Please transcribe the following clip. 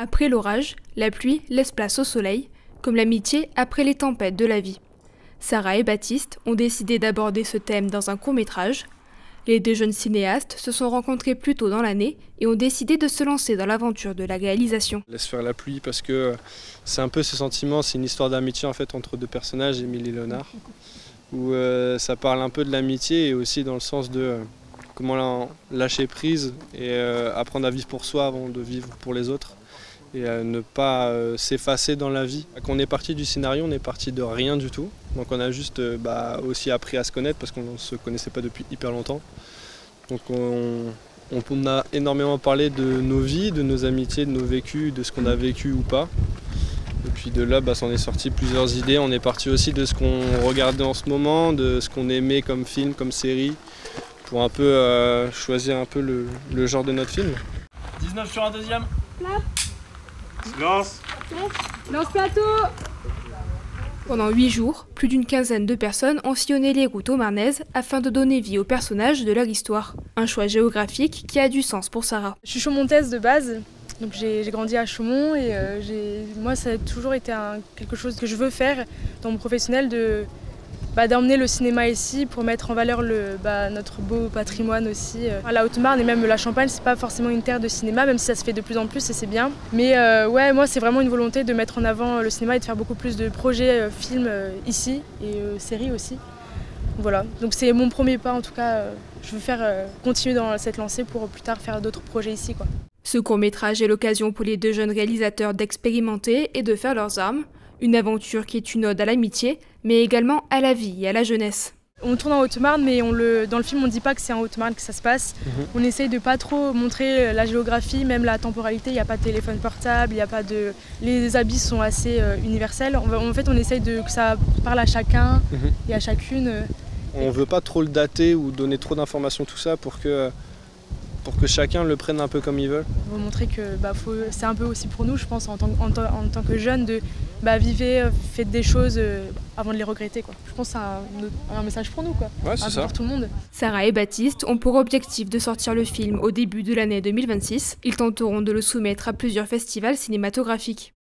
Après l'orage, la pluie laisse place au soleil, comme l'amitié après les tempêtes de la vie. Sarah et Baptiste ont décidé d'aborder ce thème dans un court-métrage. Les deux jeunes cinéastes se sont rencontrés plus tôt dans l'année et ont décidé de se lancer dans l'aventure de la réalisation. Laisse faire la pluie parce que c'est un peu ce sentiment, c'est une histoire d'amitié en fait entre deux personnages, Émile et Léonard, où ça parle un peu de l'amitié et aussi dans le sens de comment lâcher prise et apprendre à vivre pour soi avant de vivre pour les autres et ne pas s'effacer dans la vie. Quand on est parti du scénario, on est parti de rien du tout, donc on a juste aussi appris à se connaître parce qu'on ne se connaissait pas depuis hyper longtemps. Donc on a énormément parlé de nos vies, de nos amitiés, de nos vécus, de ce qu'on a vécu ou pas. Et puis de là, s'en est sorti plusieurs idées. On est parti aussi de ce qu'on regardait en ce moment, de ce qu'on aimait comme film, comme série, pour un peu choisir un peu le genre de notre film. 19 sur un deuxième. Plat. Silence. Lance plateau. Pendant 8 jours, plus d'une quinzaine de personnes ont sillonné les routes haut-marnaises afin de donner vie aux personnages de leur histoire. Un choix géographique qui a du sens pour Sarah. Je suis chaumontaise de base, donc j'ai grandi à Chaumont et moi ça a toujours été quelque chose que je veux faire dans mon professionnel, d'emmener le cinéma ici pour mettre en valeur notre beau patrimoine aussi. La Haute-Marne et même la Champagne, c'est pas forcément une terre de cinéma, même si ça se fait de plus en plus et c'est bien. Mais ouais, moi c'est vraiment une volonté de mettre en avant le cinéma et de faire beaucoup plus de projets films ici et séries aussi. Voilà, donc c'est mon premier pas en tout cas. Je veux continuer dans cette lancée pour plus tard faire d'autres projets ici, quoi. Ce court-métrage est l'occasion pour les deux jeunes réalisateurs d'expérimenter et de faire leurs armes. Une aventure qui est une ode à l'amitié, mais également à la vie et à la jeunesse. On tourne en Haute-Marne, mais dans le film on ne dit pas que c'est en Haute-Marne que ça se passe. On essaye de pas trop montrer la géographie, même la temporalité. Il n'y a pas de téléphone portable, les habits sont assez universels. En fait, on essaye que ça parle à chacun et à chacune. On ne veut pas trop le dater ou donner trop d'informations, tout ça, pour que chacun le prenne un peu comme il veut. On veut montrer que c'est un peu aussi pour nous, je pense, en tant que jeunes, de vivez, faites des choses avant de les regretter, quoi. Je pense que c'est un message pour nous, quoi. Ouais, c'est ça. Pour tout le monde. Sarah et Baptiste ont pour objectif de sortir le film au début de l'année 2026. Ils tenteront de le soumettre à plusieurs festivals cinématographiques.